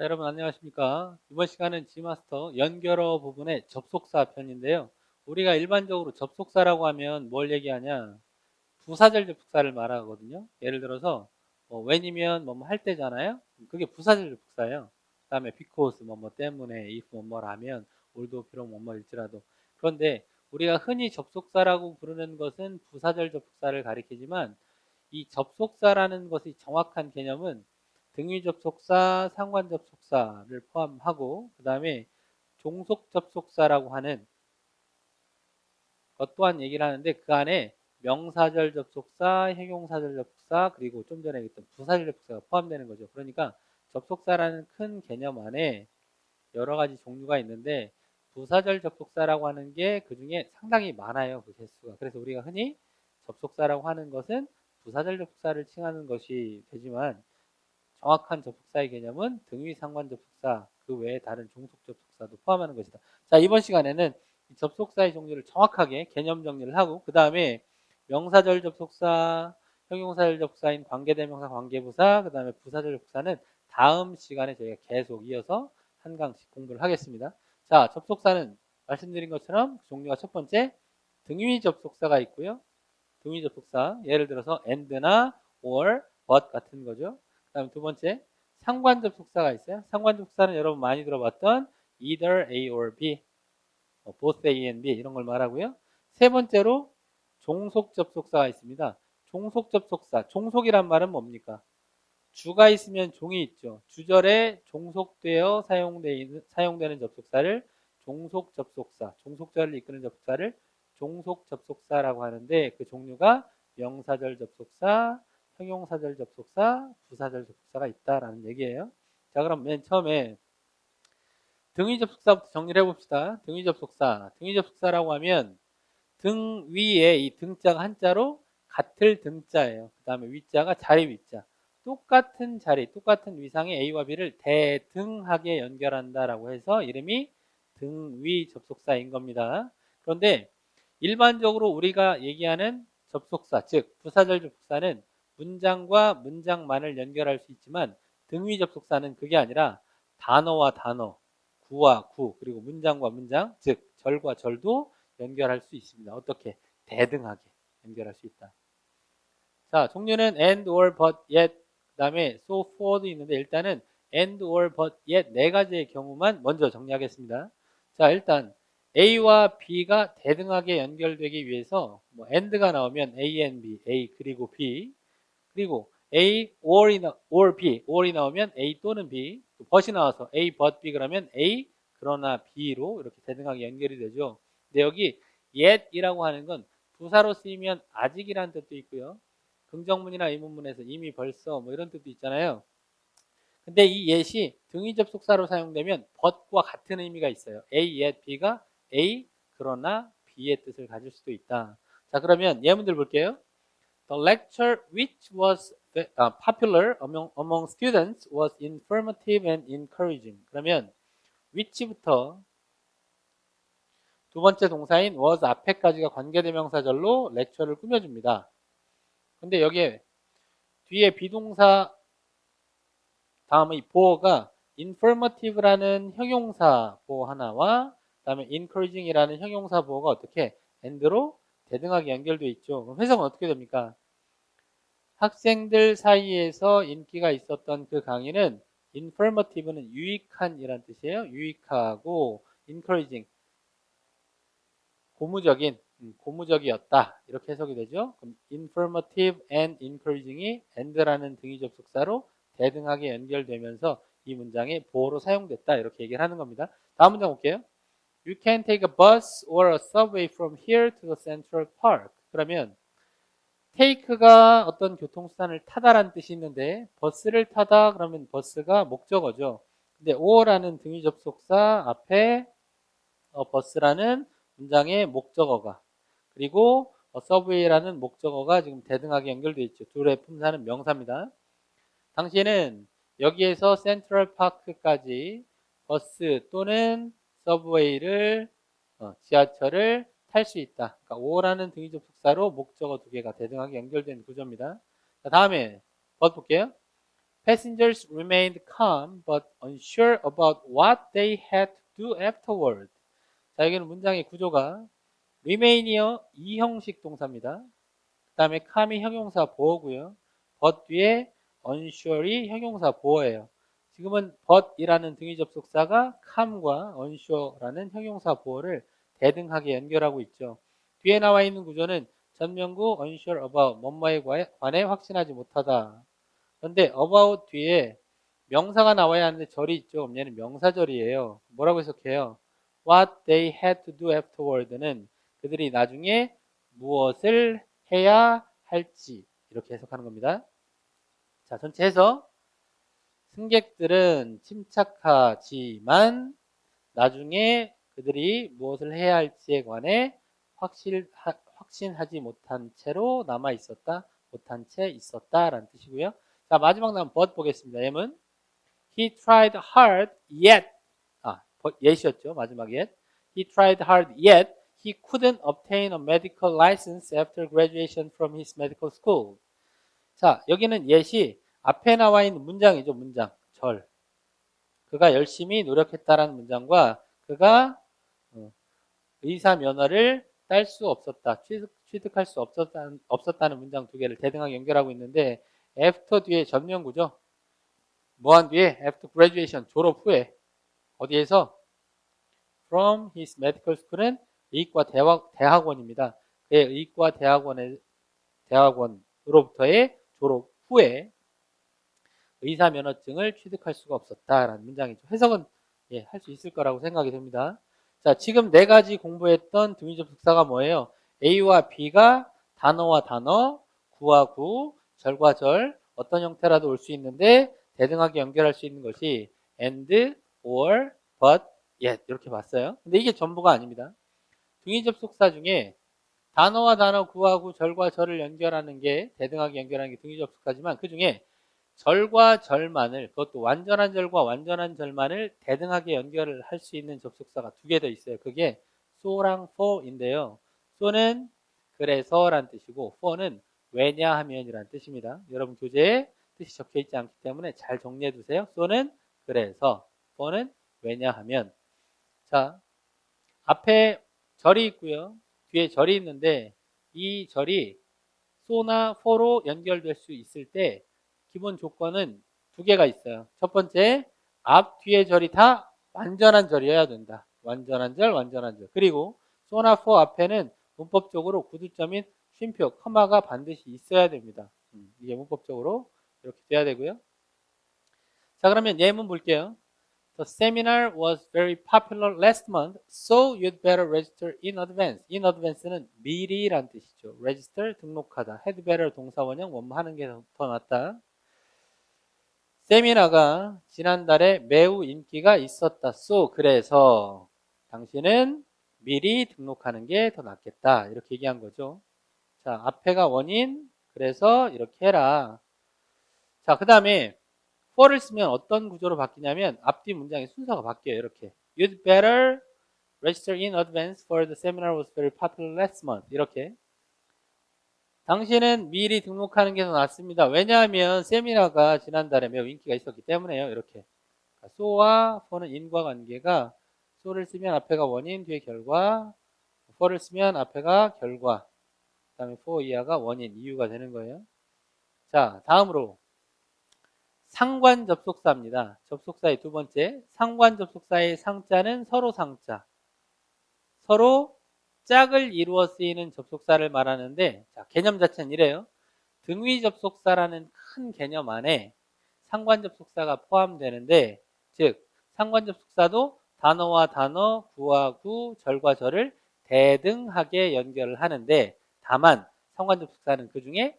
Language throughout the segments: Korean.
여러분 안녕하십니까? 이번 시간은 G마스터 연결어 부분의 접속사 편인데요. 우리가 일반적으로 접속사라고 하면 뭘 얘기하냐? 부사절 접속사를 말하거든요. 예를 들어서 왜냐면 뭐뭐 할 때잖아요. 그게 부사절 접속사예요. 그다음에 because 뭐뭐 때문에, if 뭐뭐라면, although 비록 뭐뭐일지라도. 그런데 우리가 흔히 접속사라고 부르는 것은 부사절 접속사를 가리키지만 이 접속사라는 것의 정확한 개념은 등위 접속사, 상관 접속사를 포함하고 그 다음에 종속 접속사라고 하는 것 또한 얘기를 하는데 그 안에 명사절 접속사, 형용사절 접속사 그리고 좀 전에 얘기했던 부사절 접속사가 포함되는 거죠. 그러니까 접속사라는 큰 개념 안에 여러 가지 종류가 있는데 부사절 접속사라고 하는 게 그중에 상당히 많아요. 그 개수가. 그래서 우리가 흔히 접속사라고 하는 것은 부사절 접속사를 칭하는 것이 되지만 정확한 접속사의 개념은 등위 상관 접속사 그 외에 다른 종속 접속사도 포함하는 것이다. 자, 이번 시간에는 이 접속사의 종류를 정확하게 개념 정리를 하고 그 다음에 명사절 접속사, 형용사절 접속사인 관계대명사, 관계부사, 그 다음에 부사절 접속사는 다음 시간에 저희가 계속 이어서 한 강씩 공부를 하겠습니다. 자, 접속사는 말씀드린 것처럼 종류가 첫 번째 등위 접속사가 있고요. 등위 접속사 예를 들어서 and나 or, but 같은 거죠. 그다음 두 번째 상관 접속사가 있어요. 상관 접속사는 여러분 많이 들어봤던 either A or B, both A and B 이런 걸 말하고요. 세 번째로 종속 접속사가 있습니다. 종속 접속사, 종속이란 말은 뭡니까? 주가 있으면 종이 있죠. 주절에 종속되어 사용되는 접속사를 종속 접속사, 종속절을 이끄는 접속사를 종속 접속사라고 하는데 그 종류가 명사절 접속사, 형용사절 접속사, 부사절 접속사가 있다라는 얘기예요. 자, 그럼 맨 처음에 등위 접속사부터 정리를 해봅시다. 등위 접속사. 등위 접속사라고 하면 등 위에 이 등자가 한자로 같을 등자예요. 그 다음에 위자가 자리 위자. 똑같은 자리, 똑같은 위상의 A와 B를 대등하게 연결한다라고 해서 이름이 등위 접속사인 겁니다. 그런데 일반적으로 우리가 얘기하는 접속사, 즉 부사절 접속사는 문장과 문장만을 연결할 수 있지만 등위 접속사는 그게 아니라 단어와 단어, 구와 구, 그리고 문장과 문장, 즉 절과 절도 연결할 수 있습니다. 어떻게? 대등하게 연결할 수 있다. 자, 종류는 and, or, but, yet, 그 다음에 so, for도 있는데 일단은 and, or, but, yet 네 가지의 경우만 먼저 정리하겠습니다. 자, 일단 A와 B가 대등하게 연결되기 위해서 뭐 and가 나오면 A and B, A 그리고 B 그리고 A or B, or이 나오면 A 또는 B, 또 but이 나와서 A but B 그러면 A 그러나 B로 이렇게 대등하게 연결이 되죠. 근데 여기 yet이라고 하는 건 부사로 쓰이면 아직이라는 뜻도 있고요. 긍정문이나 의문문에서 이미 벌써 뭐 이런 뜻도 있잖아요. 근데 이 yet이 등위 접속사로 사용되면 but과 같은 의미가 있어요. A yet B가 A 그러나 B의 뜻을 가질 수도 있다. 자, 그러면 예문들 볼게요. The lecture, which was popular among students, was informative and encouraging. 그러면 which부터 두 번째 동사인 was 앞에까지가 관계대명사절로 lecture를 꾸며줍니다. 근데 여기에 뒤에 비동사 다음의 보어가 informative라는 형용사 보어 하나와 그다음에 encouraging이라는 형용사 보어가 어떻게 and로 대등하게 연결되어 있죠. 그럼 해석은 어떻게 됩니까? 학생들 사이에서 인기가 있었던 그 강의는 informative는 유익한 이란 뜻이에요. 유익하고 encouraging 고무적이었다 이렇게 해석이 되죠. 그럼 informative and encouraging이 and라는 등위 접속사로 대등하게 연결되면서 이 문장에 보어로 사용됐다 이렇게 얘기를 하는 겁니다. 다음 문장 볼게요. You can take a bus or a subway from here to the Central Park. 그러면 take가 어떤 교통수단을 타다라는 뜻이 있는데 버스를 타다 그러면 버스가 목적어죠. 근데 or라는 등위 접속사 앞에 버스라는 문장의 목적어가 그리고 subway라는 목적어가 지금 대등하게 연결되어 있죠. 둘의 품사는 명사입니다. 당시에는 여기에서 센트럴파크까지 버스 또는 서브웨이를 지하철을 탈 수 있다. 그러니까 오라는 등위 접속사로 목적어 두 개가 대등하게 연결된 구조입니다. 자, 다음에 볼게요. Passengers remained calm but unsure about what they had to do afterward. 자, 여기는 문장의 구조가 remain이요, 이형식 동사입니다. 그 다음에 calm이 형용사 보어고요. but 뒤에 unsure이 형용사 보어예요. 지금은 but이라는 등위 접속사가 calm과 unsure라는 형용사 보어를 대등하게 연결하고 있죠. 뒤에 나와 있는 구조는 전명구 unsure about 뭐뭐에 관해 확신하지 못하다. 그런데 about 뒤에 명사가 나와야 하는데 절이 있죠. 그럼 얘는 명사절이에요. 뭐라고 해석해요? What they had to do afterward는 그들이 나중에 무엇을 해야 할지 이렇게 해석하는 겁니다. 자, 전체 해석. 승객들은 침착하지만 나중에 그들이 무엇을 해야 할지에 관해 확신하지 못한 채로 남아 있었다. 못한 채 있었다라는 뜻이고요. 자, 마지막 나온 but 보겠습니다. M은 He tried hard yet. yet이었죠. 마지막 yet. He tried hard yet he couldn't obtain a medical license after graduation from his medical school. 자, 여기는 yet이 앞에 나와 있는 문장이죠. 문장. 절. 그가 열심히 노력했다라는 문장과 그가 의사 면허를 딸 수 없었다. 취득할 수 없었다는 문장 두 개를 대등하게 연결하고 있는데 after 뒤에 전면구죠. 뭐한 뒤에 after graduation 졸업 후에 어디에서 from his medical school은 의과 대학원입니다. 그의 의과 대학원으로부터의 졸업 후에 의사 면허증을 취득할 수가 없었다라는 문장이죠. 해석은 할 수 있을 거라고 생각이 됩니다. 자, 지금 네 가지 공부했던 등위 접속사가 뭐예요? A와 B가 단어와 단어, 구와 구, 절과 절 어떤 형태라도 올 수 있는데 대등하게 연결할 수 있는 것이 and, or, but, yet 이렇게 봤어요. 근데 이게 전부가 아닙니다. 등위 접속사 중에 단어와 단어, 구와 구, 절과 절을 연결하는 게 대등하게 연결하는 게 등위 접속사지만 그 중에 절과 절만을 그것도 완전한 절과 완전한 절만을 대등하게 연결을 할 수 있는 접속사가 두 개 더 있어요. 그게 so랑 for인데요. so는 그래서란 뜻이고 for는 왜냐하면이란 뜻입니다. 여러분 교재에 뜻이 적혀 있지 않기 때문에 잘 정리해 두세요. so는 그래서, for는 왜냐하면. 자, 앞에 절이 있고요. 뒤에 절이 있는데 이 절이 so나 for로 연결될 수 있을 때 기본 조건은 두 개가 있어요. 첫 번째, 앞, 뒤에 절이 다 완전한 절이어야 된다. 완전한 절, 완전한 절. 그리고 so나 for 앞에는 문법적으로 구두점인 쉼표, 커마가 반드시 있어야 됩니다. 이게 문법적으로 이렇게 돼야 되고요. 자, 그러면 예문 볼게요. The seminar was very popular last month, so you'd better register in advance. In advance는 미리란 뜻이죠. register, 등록하다. had better 동사원형, 원하는 게 더 낫다. 세미나가 지난달에 매우 인기가 있었다. So, 그래서 당신은 미리 등록하는 게 더 낫겠다. 이렇게 얘기한 거죠. 자, 앞에가 원인, 그래서 이렇게 해라. 자, 그 다음에 for를 쓰면 어떤 구조로 바뀌냐면 앞뒤 문장의 순서가 바뀌어요. 이렇게. You'd better register in advance for the seminar was very popular last month. 이렇게. 당신은 미리 등록하는 게 더 낫습니다. 왜냐하면 세미나가 지난달에 매우 인기가 있었기 때문에요. 이렇게. so와 for는 인과관계가 so를 쓰면 앞에가 원인, 뒤에 결과, for를 쓰면 앞에가 결과, 그 다음에 for 이하가 원인, 이유가 되는 거예요. 자, 다음으로 상관 접속사입니다. 접속사의 두 번째, 상관 접속사의 상자는 서로 상자. 서로 짝을 이루어 쓰이는 접속사를 말하는데, 자, 개념 자체는 이래요. 등위 접속사라는 큰 개념 안에 상관 접속사가 포함되는데, 즉 상관 접속사도 단어와 단어, 구와 구, 절과 절을 대등하게 연결을 하는데, 다만 상관 접속사는 그 중에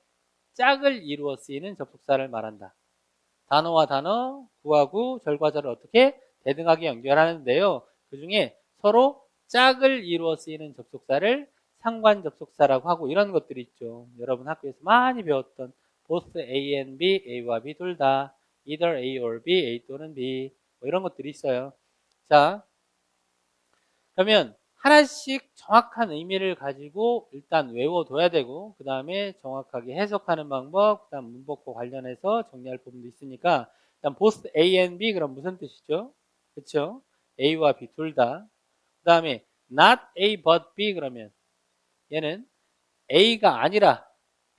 짝을 이루어 쓰이는 접속사를 말한다. 단어와 단어, 구와 구, 절과 절을 어떻게 대등하게 연결하는데요. 그 중에 서로 짝을 이루어 쓰이는 접속사를 상관 접속사라고 하고 이런 것들이 있죠. 여러분 학교에서 많이 배웠던 both A and B, A와 B 둘 다, either A or B, A 또는 B 뭐 이런 것들이 있어요. 자, 그러면 하나씩 정확한 의미를 가지고 일단 외워둬야 되고 그 다음에 정확하게 해석하는 방법, 그 다음 문법과 관련해서 정리할 부분도 있으니까 일단 both A and B 그럼 무슨 뜻이죠? 그렇죠? A와 B 둘 다. 그 다음에 not A but B 그러면 얘는 A가 아니라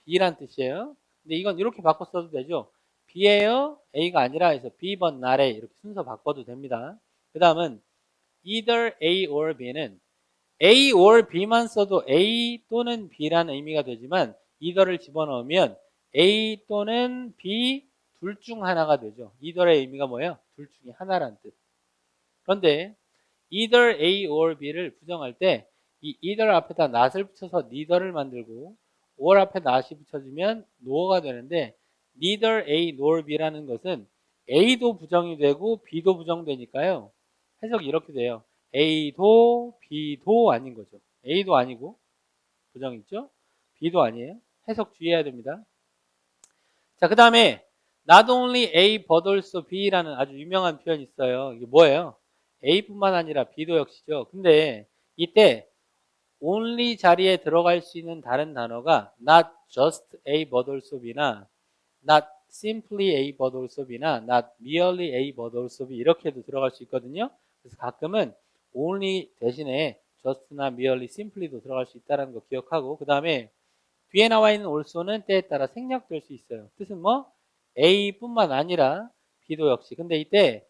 B란 뜻이에요. 근데 이건 이렇게 바꿔 써도 되죠. B예요. A가 아니라 해서 B but not A 이렇게 순서 바꿔도 됩니다. 그 다음은 either A or B는 A or B만 써도 A 또는 B라는 의미가 되지만 either를 집어넣으면 A 또는 B 둘 중 하나가 되죠. either의 의미가 뭐예요? 둘 중에 하나란 뜻. 그런데 either A or B를 부정할 때 이 either 앞에다 not을 붙여서 neither를 만들고 or 앞에 not이 붙여지면 no가 되는데 neither A nor B라는 것은 A도 부정이 되고 B도 부정되니까요. 해석이 이렇게 돼요. A도 B도 아닌 거죠. A도 아니고 부정 있죠? B도 아니에요. 해석 주의해야 됩니다. 자, 그 다음에 not only A but also B라는 아주 유명한 표현이 있어요. 이게 뭐예요? A뿐만 아니라 B도 역시죠. 근데 이때 only 자리에 들어갈 수 있는 다른 단어가 not just A but also B나 not simply A but also B나 not merely A but also B 이렇게도 들어갈 수 있거든요. 그래서 가끔은 only 대신에 just나 merely, simply도 들어갈 수 있다는 거 기억하고 그 다음에 뒤에 나와 있는 also는 때에 따라 생략될 수 있어요. 뜻은 뭐? A뿐만 아니라 B도 역시. 근데 이때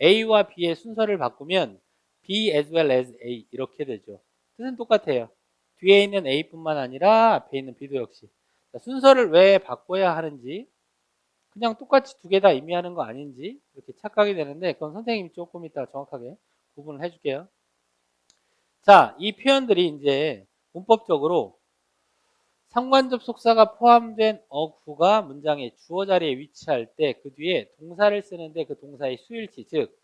A와 B의 순서를 바꾸면 B as well as A 이렇게 되죠. 뜻은 똑같아요. 뒤에 있는 A뿐만 아니라 앞에 있는 B도 역시. 자, 순서를 왜 바꿔야 하는지 그냥 똑같이 두 개 다 의미하는 거 아닌지 이렇게 착각이 되는데 그건 선생님이 조금 이따 정확하게 구분을 해줄게요. 자, 이 표현들이 이제 문법적으로 상관접속사가 포함된 어구가 문장의 주어 자리에 위치할 때 그 뒤에 동사를 쓰는데 그 동사의 수일치, 즉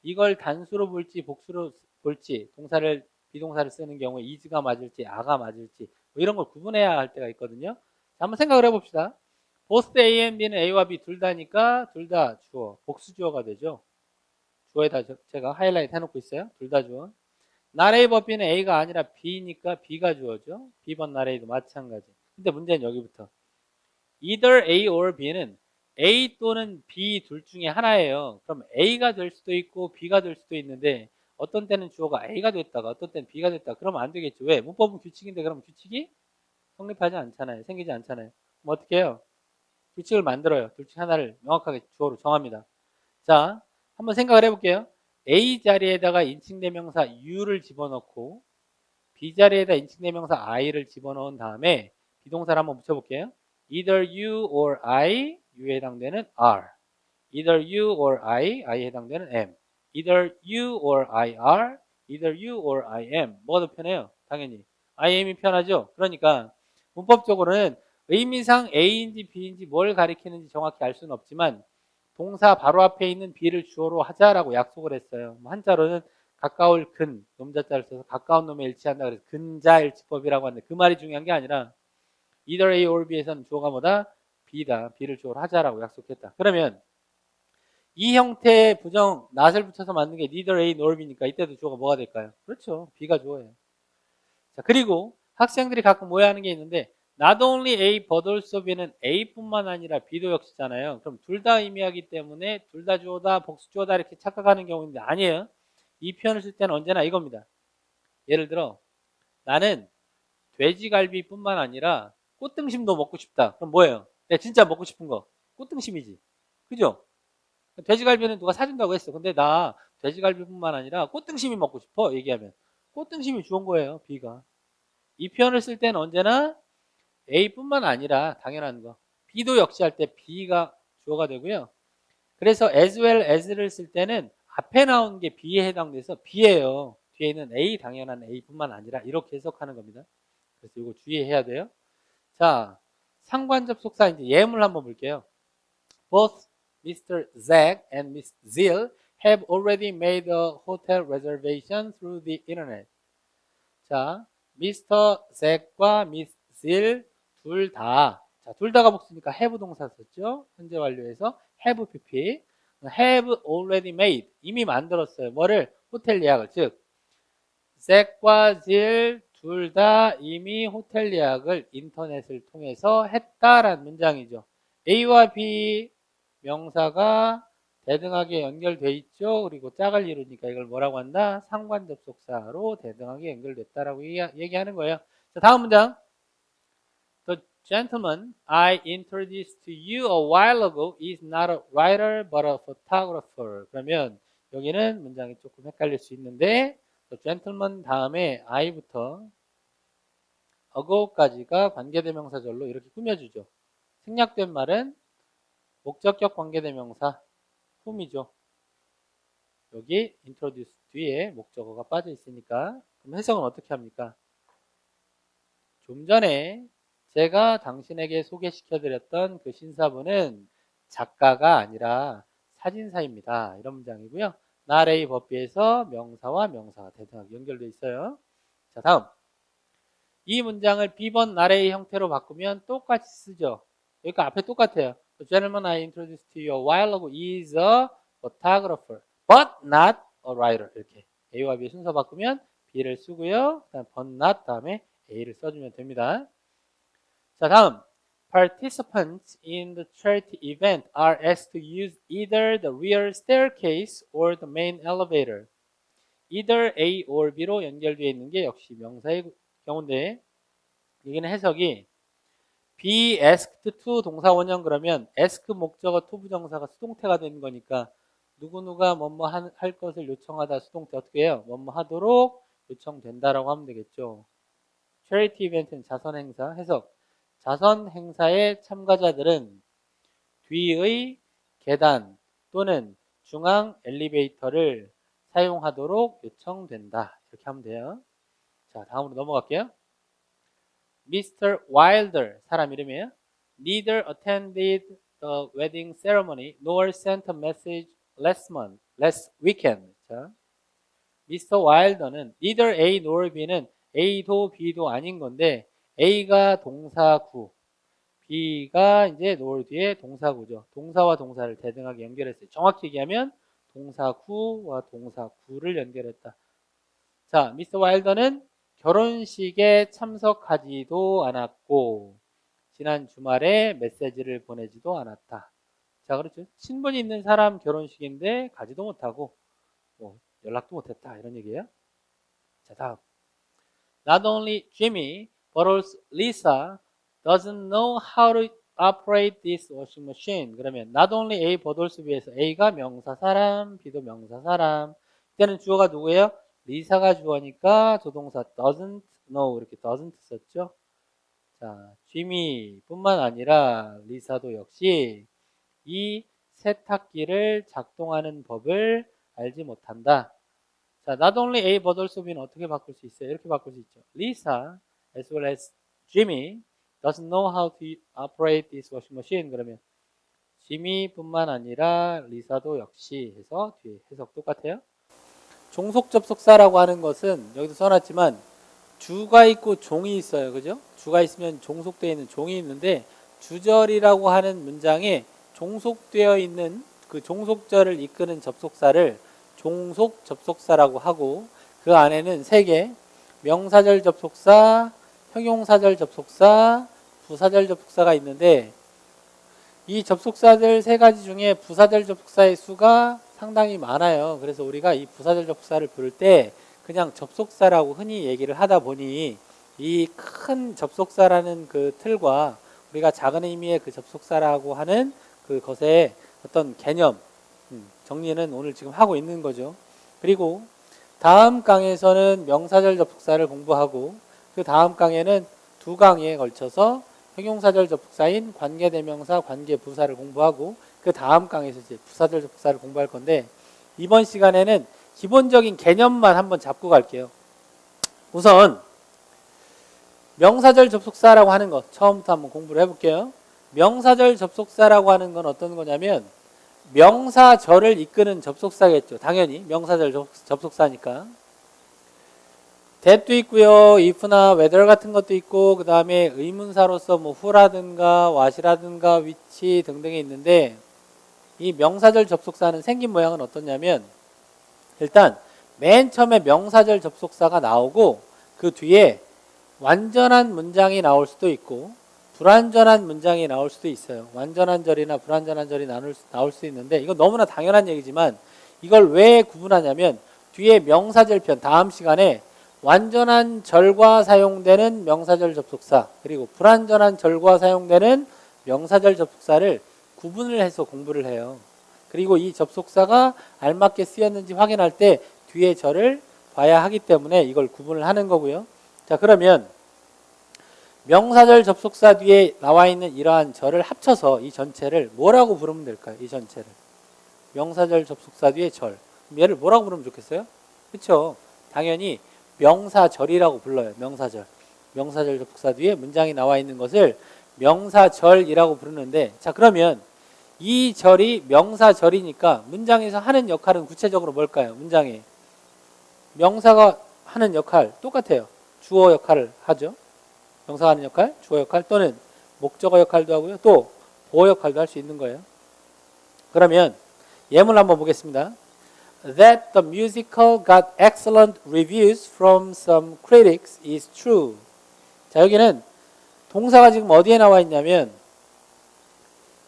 이걸 단수로 볼지 복수로 볼지 동사를 비동사를 쓰는 경우에 is가 맞을지 a가 맞을지 뭐 이런 걸 구분해야 할 때가 있거든요. 자, 한번 생각을 해봅시다. both A and B는 A와 B 둘 다니까 둘 다 주어, 복수 주어가 되죠. 주어에다 제가 하이라이트 해놓고 있어요. 둘 다 주어. not A but B는 A가 아니라 B니까 B가 주어죠. B but not A도 마찬가지. 근데 문제는 여기부터. either A or B는 A 또는 B 둘 중에 하나예요. 그럼 A가 될 수도 있고 B가 될 수도 있는데 어떤 때는 주어가 A가 됐다가 어떤 때는 B가 됐다. 그러면 안 되겠죠. 왜? 문법은 규칙인데 그럼 규칙이 성립하지 않잖아요. 생기지 않잖아요. 그럼 어떻게 해요? 규칙을 만들어요. 둘 중 하나를 명확하게 주어로 정합니다. 자, 한번 생각을 해볼게요. A 자리에다가 인칭대명사 U를 집어넣고 B 자리에다 인칭대명사 I를 집어넣은 다음에 비동사를 한번 붙여볼게요. Either you or I, U에 해당되는 are. Either you or I에 해당되는 am. Either you or I are, either you or I am. 뭐가 더 편해요? 당연히 I am이 편하죠. 그러니까 문법적으로는 의미상 A인지 B인지 뭘 가리키는지 정확히 알 수는 없지만 동사 바로 앞에 있는 B를 주어로 하자라고 약속을 했어요. 한자로는 가까울 근, 놈자자를 써서 가까운 놈에 일치한다 그래서 근자일치법이라고 하는데 그 말이 중요한 게 아니라 either A or B에서는 주어가 뭐다? B다. B를 주어로 하자라고 약속했다. 그러면 이 형태의 부정 not을 붙여서 만든 게 neither A nor B니까 이때도 주어가 뭐가 될까요? 그렇죠. B가 주어예요. 자, 그리고 학생들이 가끔 오해하는 게 있는데 not only A but also B는 A뿐만 아니라 B도 역시잖아요. 그럼 둘 다 의미하기 때문에 둘 다 주어다, 복수 주어다 이렇게 착각하는 경우인데 아니에요. 이 표현을 쓸 때는 언제나 이겁니다. 예를 들어 나는 돼지갈비뿐만 아니라 꽃등심도 먹고 싶다. 그럼 뭐예요? 내가 진짜 먹고 싶은 거 꽃등심이지. 그죠? 돼지갈비는 누가 사준다고 했어. 근데 나 돼지갈비뿐만 아니라 꽃등심이 먹고 싶어 얘기하면 꽃등심이 주어인 거예요. B가. 이 표현을 쓸 때는 언제나 A뿐만 아니라 당연한 거 B도 역시 할 때 B가 주어가 되고요. 그래서 as well as를 쓸 때는 앞에 나온 게 B에 해당돼서 B예요. 뒤에는 A 당연한 A뿐만 아니라 이렇게 해석하는 겁니다. 그래서 이거 주의해야 돼요. 자, 상관접속사 이제 예물 한번 볼게요. Both Mr. Zach and Miss Zill have already made a hotel reservation through the internet. 자, Mr. Zach과 Miss Zill 둘 다. 자, 둘 다가 복수니까 have 동사 썼죠. 현재 완료해서 have pp. have already made. 이미 만들었어요. 뭐를? 호텔 예약을. 즉 잭과 질 둘 다 이미 호텔 예약을 인터넷을 통해서 했다라는 문장이죠. A와 B 명사가 대등하게 연결돼 있죠. 그리고 짝을 이루니까 이걸 뭐라고 한다? 상관 접속사로 대등하게 연결됐다라고 얘기하는 거예요. 자, 다음 문장. The gentleman I introduced to you a while ago is not a writer but a photographer. 그러면 여기는 문장이 조금 헷갈릴 수 있는데 The gentleman 다음에 I부터 ago까지가 관계대명사절로 이렇게 꾸며주죠. 생략된 말은 목적격 관계대명사 whom이죠. 여기 introduce 뒤에 목적어가 빠져 있으니까 그럼 해석은 어떻게 합니까? 좀 전에 제가 당신에게 소개시켜드렸던 그 신사분은 작가가 아니라 사진사입니다. 이런 문장이고요. not a 법비에서 명사와 명사가 대등하게 연결되어 있어요. 자, 다음. 이 문장을 B번 not a 형태로 바꾸면 똑같이 쓰죠. 여기가 앞에 똑같아요. The gentleman I introduced to you a while ago is a photographer, but not a writer. 이렇게 A와 B 순서 바꾸면 B를 쓰고요. 그다음 but not 다음에 A를 써주면 됩니다. 자, 다음. Participants in the charity event are asked to use either the rear staircase or the main elevator. either A or B로 연결되어 있는 게 역시 명사의 경우인데 여기는 해석이 be asked to 동사 원형 그러면 ask 목적어 to 부정사가 수동태가 되는 거니까 누구누가 뭐뭐 할 것을 요청하다 수동태 어떻게 해요? 뭐뭐 하도록 요청된다라고 하면 되겠죠. charity 이벤트는 자선 행사 해석 자선 행사의 참가자들은 뒤의 계단 또는 중앙 엘리베이터를 사용하도록 요청된다. 이렇게 하면 돼요. 자, 다음으로 넘어갈게요. Mr. Wilder, 사람 이름이에요. Neither attended the wedding ceremony nor sent a message last weekend. 자, Mr. Wilder는 neither A nor B는 A도 B도 아닌 건데 A가 동사구, B가 이제 nor 뒤에 동사구죠. 동사와 동사를 대등하게 연결했어요. 정확히 얘기하면 동사구와 동사구를 연결했다. 자, Mr. Wilder는 결혼식에 참석하지도 않았고 지난 주말에 메시지를 보내지도 않았다. 자, 그렇죠. 친분이 있는 사람 결혼식인데 가지도 못하고 뭐 연락도 못했다 이런 얘기예요. 자, 다음. Not only Jimmy but also Lisa doesn't know how to operate this washing machine. 그러면 not only A but also B에서 A가 명사 사람, B도 명사 사람. 이때는 주어가 누구예요? 리사가 주어니까 조동사 doesn't know 이렇게 doesn't 썼죠. 자, 지미 뿐만 아니라 리사도 역시 이 세탁기를 작동하는 법을 알지 못한다. 자, not only A but also B는 어떻게 바꿀 수 있어요? 이렇게 바꿀 수 있죠. Lisa as well as Jimmy doesn't know how to operate this washing machine. 그러면 지미 뿐만 아니라 리사도 역시 해서 뒤에 해석 똑같아요. 종속 접속사라고 하는 것은 여기도 써놨지만 주가 있고 종이 있어요. 그죠? 주가 있으면 종속되어 있는 종이 있는데 주절이라고 하는 문장에 종속되어 있는 그 종속절을 이끄는 접속사를 종속 접속사라고 하고 그 안에는 3개 명사절 접속사, 형용사절 접속사, 부사절 접속사가 있는데 이 접속사들 3가지 중에 부사절 접속사의 수가 상당히 많아요. 그래서 우리가 이 부사절 접속사를 부를 때 그냥 접속사라고 흔히 얘기를 하다 보니 이 큰 접속사라는 그 틀과 우리가 작은 의미의 그 접속사라고 하는 그것의 어떤 개념 정리는 오늘 지금 하고 있는 거죠. 그리고 다음 강에서는 명사절 접속사를 공부하고 그 다음 강에는 2강에 걸쳐서 형용사절 접속사인 관계대명사, 관계부사를 공부하고 그 다음 강에서 이제 부사절 접속사를 공부할 건데 이번 시간에는 기본적인 개념만 한번 잡고 갈게요. 우선 명사절 접속사라고 하는 것 처음부터 한번 공부를 해볼게요. 명사절 접속사라고 하는 건 어떤 거냐면 명사절을 이끄는 접속사겠죠. 당연히 명사절 접속사니까. that도 있고요. if나 whether 같은 것도 있고 그 다음에 의문사로서 뭐 who라든가 what이라든가 which 등등이 있는데 이 명사절 접속사는 생긴 모양은 어떠냐면 일단 맨 처음에 명사절 접속사가 나오고 그 뒤에 완전한 문장이 나올 수도 있고 불완전한 문장이 나올 수도 있어요. 완전한 절이나 불완전한 절이 나올 수 있는데 이건 너무나 당연한 얘기지만 이걸 왜 구분하냐면 뒤에 명사절편 다음 시간에 완전한 절과 사용되는 명사절 접속사 그리고 불완전한 절과 사용되는 명사절 접속사를 구분을 해서 공부를 해요. 그리고 이 접속사가 알맞게 쓰였는지 확인할 때 뒤에 절을 봐야 하기 때문에 이걸 구분을 하는 거고요. 자, 그러면 명사절 접속사 뒤에 나와 있는 이러한 절을 합쳐서 이 전체를 뭐라고 부르면 될까요? 이 전체를 명사절 접속사 뒤에 절, 얘를 뭐라고 부르면 좋겠어요? 그렇죠? 당연히 명사절이라고 불러요. 명사절. 명사절 접속사 뒤에 문장이 나와 있는 것을 명사절이라고 부르는데, 자, 그러면 이 절이 명사절이니까 문장에서 하는 역할은 구체적으로 뭘까요? 문장에 명사가 하는 역할 똑같아요. 주어 역할을 하죠. 명사가 하는 역할, 주어 역할 또는 목적어 역할도 하고요. 또 보어 역할도 할 수 있는 거예요. 그러면 예문을 한번 보겠습니다. That the musical got excellent reviews from some critics is true. 자, 여기는 동사가 지금 어디에 나와 있냐면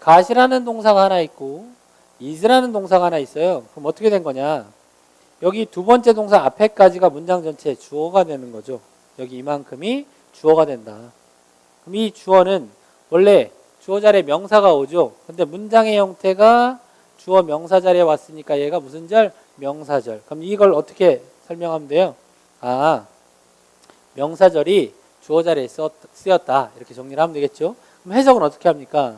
got이라는 동사가 하나 있고 is라는 동사가 하나 있어요. 그럼 어떻게 된 거냐? 여기 두 번째 동사 앞에까지가 문장 전체의 주어가 되는 거죠. 여기 이만큼이 주어가 된다. 그럼 이 주어는 원래 주어 자리에 명사가 오죠. 근데 문장의 형태가 주어 명사 자리에 왔으니까 얘가 무슨 절? 명사절. 그럼 이걸 어떻게 설명하면 돼요? 아, 명사절이 주어 자리에 쓰였다. 이렇게 정리를 하면 되겠죠. 그럼 해석은 어떻게 합니까?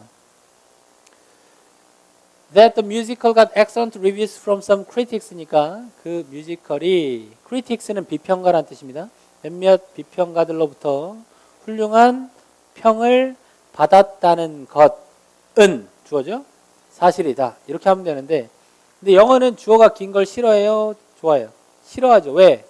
That the musical got excellent reviews from some critics니까 그 뮤지컬이, critics는 비평가라는 뜻입니다. 몇몇 비평가들로부터 훌륭한 평을 받았다는 것은 주어죠. 사실이다. 이렇게 하면 되는데, 근데 영어는 주어가 긴 걸 싫어해요? 좋아해요? 싫어하죠. 왜?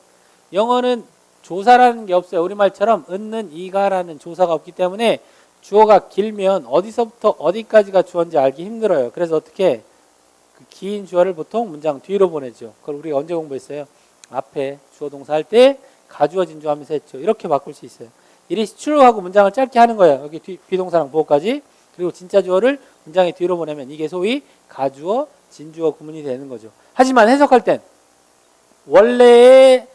영어는 조사라는 게 없어요. 우리말처럼 은는 이가라는 조사가 없기 때문에 주어가 길면 어디서부터 어디까지가 주어인지 알기 힘들어요. 그래서 어떻게 그 긴 주어를 보통 문장 뒤로 보내죠. 그걸 우리가 언제 공부했어요? 앞에 주어 동사 할 때 가주어 진주 하면서 했죠. 이렇게 바꿀 수 있어요. It is true 하고 문장을 짧게 하는 거예요. 여기 비동사랑 보어까지. 그리고 진짜 주어를 문장의 뒤로 보내면 이게 소위 가주어, 진주어 구문이 되는 거죠. 하지만 해석할 땐 원래의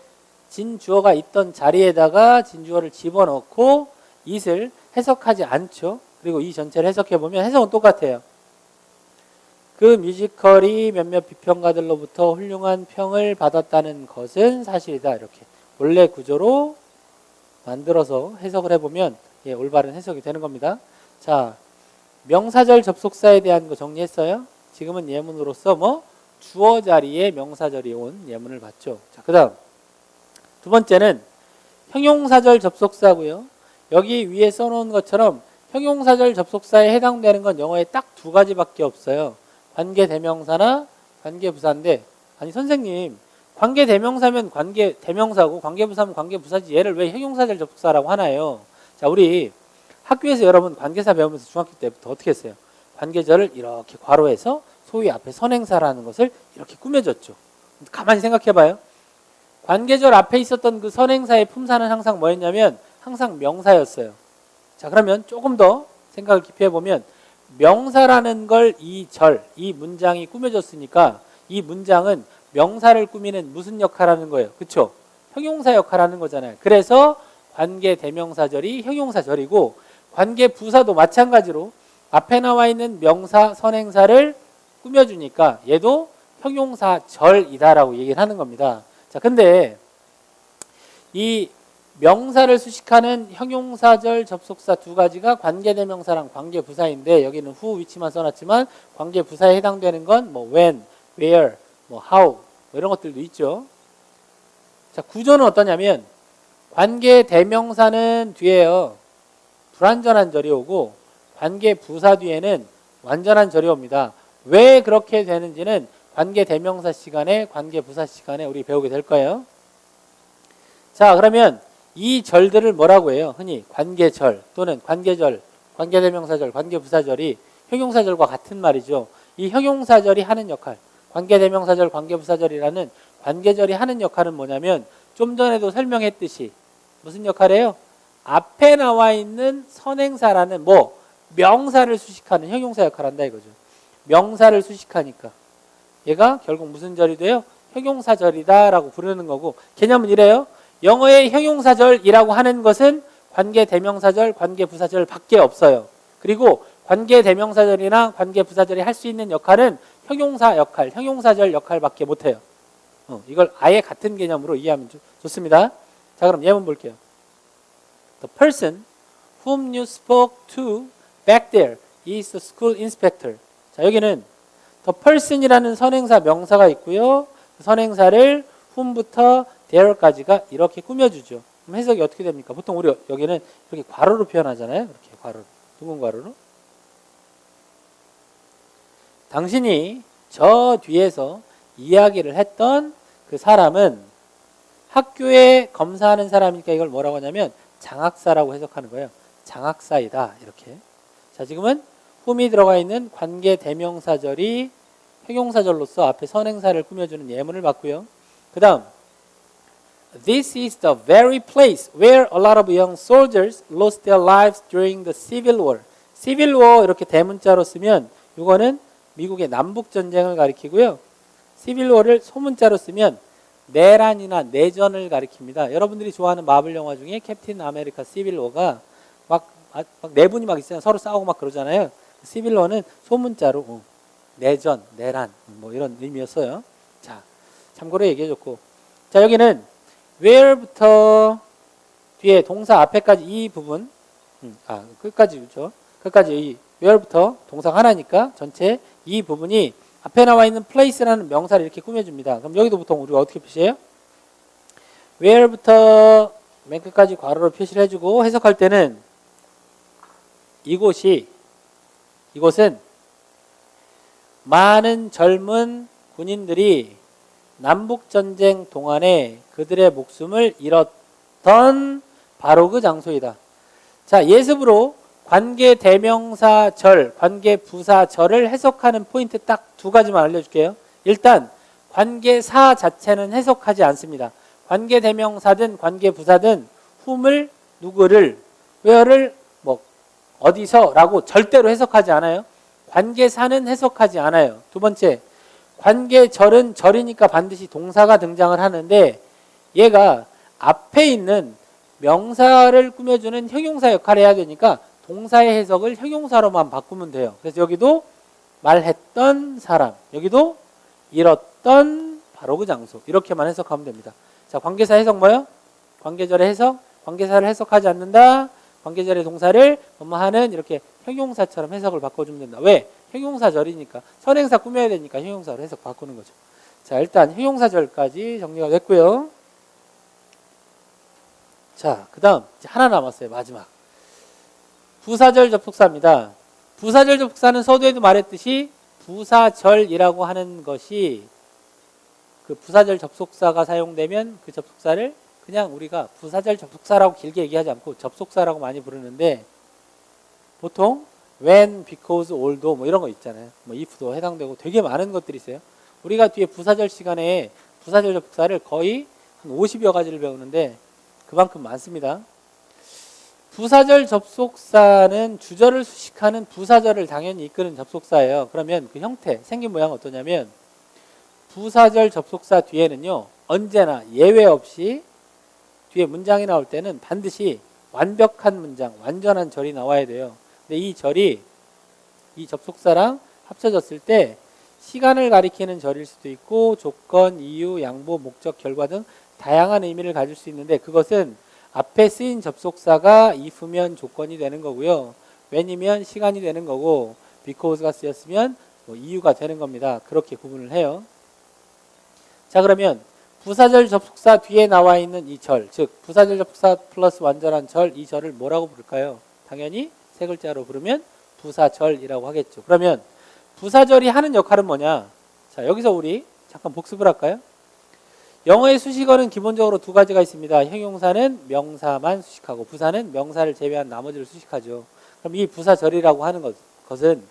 진주어가 있던 자리에다가 진주어를 집어넣고 it을 해석하지 않죠. 그리고 이 전체를 해석해보면 해석은 똑같아요. 그 뮤지컬이 몇몇 비평가들로부터 훌륭한 평을 받았다는 것은 사실이다. 이렇게 원래 구조로 만들어서 해석을 해보면 올바른 해석이 되는 겁니다. 자, 명사절 접속사에 대한 거 정리했어요. 지금은 예문으로서 주어 자리에 명사절이 온 예문을 봤죠. 자, 그 다음 두 번째는 형용사절 접속사고요. 여기 위에 써놓은 것처럼 형용사절 접속사에 해당되는 건 영어에 딱 두 가지밖에 없어요. 관계대명사나 관계부사인데, 아니 선생님, 관계대명사면 관계대명사고 관계부사면 관계부사지 얘를 왜 형용사절 접속사라고 하나요? 자, 우리 학교에서 여러분 관계사 배우면서 중학교 때부터 어떻게 했어요? 관계절을 이렇게 괄호해서 소위 앞에 선행사라는 것을 이렇게 꾸며줬죠. 가만히 생각해봐요. 관계절 앞에 있었던 그 선행사의 품사는 항상 뭐였냐면 항상 명사였어요. 자, 그러면 조금 더 생각을 깊이 해보면 명사라는 걸 이 절, 이 문장이 꾸며줬으니까 이 문장은 명사를 꾸미는 무슨 역할을 하는 거예요? 그쵸? 형용사 역할을 하는 거잖아요. 그래서 관계대명사절이 형용사절이고 관계부사도 마찬가지로 앞에 나와 있는 명사, 선행사를 꾸며주니까 얘도 형용사절이다라고 얘기를 하는 겁니다. 자, 근데 이 명사를 수식하는 형용사절 접속사 두 가지가 관계대명사랑 관계부사인데 여기는 후 위치만 써놨지만 관계부사에 해당되는 건 when, where, how 이런 것들도 있죠. 자, 구조는 어떠냐면 관계대명사는 뒤에요 불완전한 절이 오고 관계부사 뒤에는 완전한 절이 옵니다. 왜 그렇게 되는지는 관계대명사 시간에 관계부사 시간에 우리 배우게 될 거예요. 자, 그러면 이 절들을 뭐라고 해요? 흔히 관계절 또는 관계절, 관계대명사절, 관계부사절이 형용사절과 같은 말이죠. 이 형용사절이 하는 역할, 관계대명사절, 관계부사절이라는 관계절이 하는 역할은 뭐냐면 좀 전에도 설명했듯이 무슨 역할이에요? 앞에 나와 있는 선행사라는 명사를 수식하는 형용사 역할을 한다 이거죠. 명사를 수식하니까 얘가 결국 무슨 절이 돼요? 형용사절이다 라고 부르는 거고, 개념은 이래요. 영어의 형용사절이라고 하는 것은 관계대명사절, 관계부사절 밖에 없어요. 그리고 관계대명사절이나 관계부사절이 할 수 있는 역할은 형용사 역할, 형용사절 역할밖에 못해요. 이걸 아예 같은 개념으로 이해하면 좋습니다. 자, 그럼 예문 볼게요. The person whom you spoke to back there is the school inspector. 자, 여기는 the person이라는 선행사 명사가 있고요. 그 선행사를 whom부터 there까지가 이렇게 꾸며주죠. 그럼 해석이 어떻게 됩니까? 보통 우리 여기는 이렇게 괄호로 표현하잖아요. 이렇게 괄호로. 둥근 괄호로. 당신이 저 뒤에서 이야기를 했던 그 사람은 학교에 검사하는 사람이니까 이걸 뭐라고 하냐면 장학사라고 해석하는 거예요. 장학사이다. 이렇게. 자, 지금은 whom이 들어가 있는 관계 대명사절이 형용사절로서 앞에 선행사를 꾸며주는 예문을 봤고요. 그 다음 This is the very place where a lot of young soldiers lost their lives during the Civil War. Civil War 이렇게 대문자로 쓰면 이거는 미국의 남북전쟁을 가리키고요. Civil War를 소문자로 쓰면 내란이나 내전을 가리킵니다. 여러분들이 좋아하는 마블 영화 중에 캡틴 아메리카 시빌 워가 막 내분이 막 있어요. 서로 싸우고 막 그러잖아요. 시빌 워는 소문자로 내전, 내란 뭐 이런 의미였어요. 자, 참고로 얘기해줬고, 자 여기는 where부터 뒤에 동사 앞에까지 이 부분, 끝까지 그렇죠. 끝까지 이 where부터 동사 하나니까 전체 이 부분이 앞에 나와 있는 place라는 명사를 이렇게 꾸며줍니다. 그럼 여기도 보통 우리가 어떻게 표시해요? where부터 맨 끝까지 괄호로 표시를 해주고, 해석할 때는 이곳은 많은 젊은 군인들이 남북전쟁 동안에 그들의 목숨을 잃었던 바로 그 장소이다. 자, 예습으로 관계대명사절, 관계부사절을 해석하는 포인트 딱 두 가지만 알려줄게요. 일단 관계사 자체는 해석하지 않습니다. 관계대명사든 관계부사든 whom을, 누구를, where를 어디서 라고 절대로 해석하지 않아요. 관계사는 해석하지 않아요. 두 번째, 관계절은 절이니까 반드시 동사가 등장을 하는데 얘가 앞에 있는 명사를 꾸며주는 형용사 역할을 해야 되니까 동사의 해석을 형용사로만 바꾸면 돼요. 그래서 여기도 말했던 사람, 여기도 잃었던 바로 그 장소, 이렇게만 해석하면 됩니다. 자, 관계사 해석 뭐예요? 관계절의 해석, 관계사를 해석하지 않는다. 관계절의 동사를 하는 이렇게 형용사처럼 해석을 바꿔주면 된다. 왜? 형용사절이니까 선행사 꾸며야 되니까 형용사로 해석 바꾸는 거죠. 자, 일단 형용사절까지 정리가 됐고요. 자, 그 다음 하나 남았어요. 마지막 부사절 접속사입니다. 부사절 접속사는 서두에도 말했듯이 부사절이라고 하는 것이 그 부사절 접속사가 사용되면 그 접속사를 그냥 우리가 부사절 접속사라고 길게 얘기하지 않고 접속사라고 많이 부르는데, 보통 when, because, although 뭐 이런 거 있잖아요. 뭐 if도 해당되고 되게 많은 것들이 있어요. 우리가 뒤에 부사절 시간에 부사절 접속사를 거의 한 50여 가지를 배우는데 그만큼 많습니다. 부사절 접속사는 주절을 수식하는 부사절을 당연히 이끄는 접속사예요. 그러면 그 형태, 생긴 모양은 어떠냐면 부사절 접속사 뒤에는요, 언제나 예외 없이 뒤에 문장이 나올 때는 반드시 완벽한 문장, 완전한 절이 나와야 돼요. 근데 이 절이 이 접속사랑 합쳐졌을 때 시간을 가리키는 절일 수도 있고 조건, 이유, 양보, 목적, 결과 등 다양한 의미를 가질 수 있는데, 그것은 앞에 쓰인 접속사가 if면 조건이 되는 거고요. when이면 시간이 되는 거고, because가 쓰였으면 이유가 되는 겁니다. 그렇게 구분을 해요. 자, 그러면 부사절 접속사 뒤에 나와 있는 이 절, 즉 부사절 접속사 플러스 완전한 절, 이 절을 뭐라고 부를까요? 당연히 세 글자로 부르면 부사절이라고 하겠죠. 그러면 부사절이 하는 역할은 뭐냐? 자, 여기서 우리 잠깐 복습을 할까요? 영어의 수식어는 기본적으로 두 가지가 있습니다. 형용사는 명사만 수식하고 부사는 명사를 제외한 나머지를 수식하죠. 그럼 이 부사절이라고 하는 것은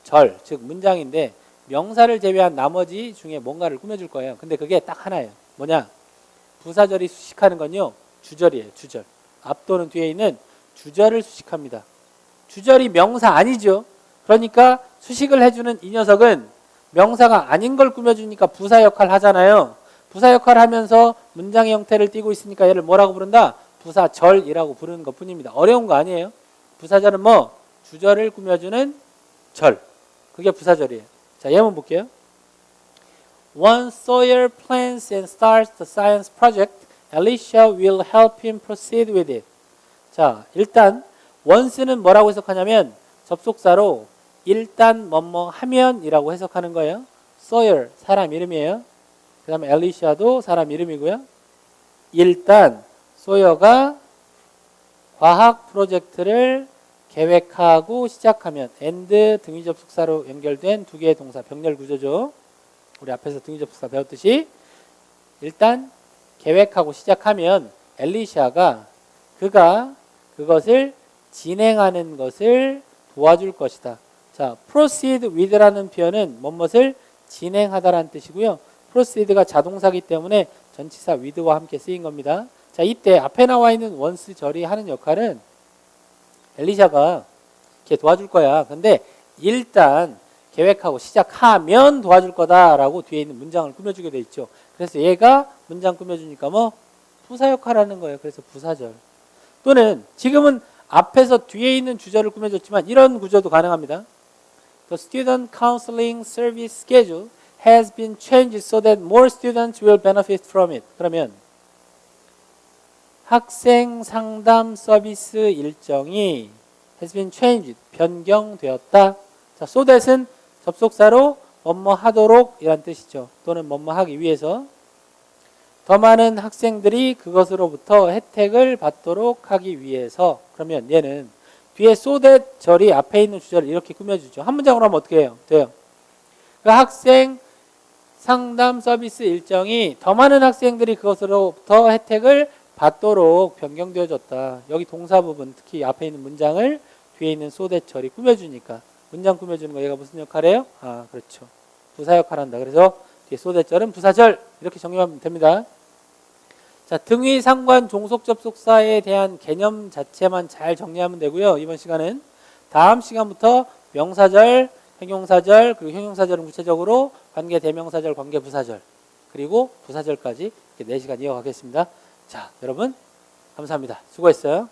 절, 즉 문장인데 명사를 제외한 나머지 중에 뭔가를 꾸며줄 거예요. 근데 그게 딱 하나예요. 뭐냐? 부사절이 수식하는 건요. 주절이에요. 주절. 앞 또는 뒤에 있는 주절을 수식합니다. 주절이 명사 아니죠. 그러니까 수식을 해주는 이 녀석은 명사가 아닌 걸 꾸며주니까 부사 역할 하잖아요. 부사 역할 하면서 문장의 형태를 띠고 있으니까 얘를 뭐라고 부른다? 부사절이라고 부르는 것 뿐입니다. 어려운 거 아니에요. 부사절은 뭐? 주절을 꾸며주는 절. 그게 부사절이에요. 자, 예문 볼게요. Once Sawyer plans and starts the science project, Alicia will help him proceed with it. 자, 일단 once는 뭐라고 해석하냐면 접속사로 일단 뭐뭐 하면이라고 해석하는 거예요. Sawyer 사람 이름이에요. 그 다음에 Alicia도 사람 이름이고요. 일단 소여가 과학 프로젝트를 계획하고 시작하면 and 등위 접속사로 연결된 두 개의 동사 병렬 구조죠. 우리 앞에서 등위 접속사 배웠듯이 일단 계획하고 시작하면 엘리시아가 그가 그것을 진행하는 것을 도와줄 것이다. 자, proceed with라는 표현은 뭐뭇을 진행하다라는 뜻이고요. proceed가 자동사기 때문에 전치사 with와 함께 쓰인 겁니다. 자, 이때 앞에 나와 있는 once 절이 하는 역할은 엘리샤가 이렇게 도와줄 거야. 근데 일단 계획하고 시작하면 도와줄 거다라고 뒤에 있는 문장을 꾸며주게 돼 있죠. 그래서 얘가 문장 꾸며주니까 뭐 부사 역할하는 거예요. 그래서 부사절. 또는 지금은 앞에서 뒤에 있는 주절을 꾸며줬지만 이런 구조도 가능합니다. The student counseling service schedule has been changed so that more students will benefit from it. 그러면 학생 상담 서비스 일정이 has been changed, 변경되었다. 자, so that은 접속사로 뭐뭐 하도록 이란 뜻이죠. 또는 뭐뭐 하기 위해서 더 많은 학생들이 그것으로부터 혜택을 받도록 하기 위해서. 그러면 얘는 뒤에 so that 절이 앞에 있는 주절을 이렇게 꾸며주죠. 한 문장으로 하면 어떻게 해요? 돼요. 그 학생 상담 서비스 일정이 더 많은 학생들이 그것으로부터 혜택을 받도록 변경되어졌다. 여기 동사 부분 특히 앞에 있는 문장을 뒤에 있는 so that 절이 꾸며주니까 문장 꾸며주는 거 얘가 무슨 역할이에요? 아, 그렇죠. 부사 역할한다. 그래서 뒤에 so that 절은 부사절 이렇게 정리하면 됩니다. 자, 등위 상관 종속 접속사에 대한 개념 자체만 잘 정리하면 되고요. 이번 시간은 다음 시간부터 명사절, 형용사절, 그리고 형용사절은 구체적으로 관계 대명사절, 관계 부사절, 그리고 부사절까지 이렇게 4시간 이어가겠습니다. 자, 여러분 감사합니다. 수고했어요.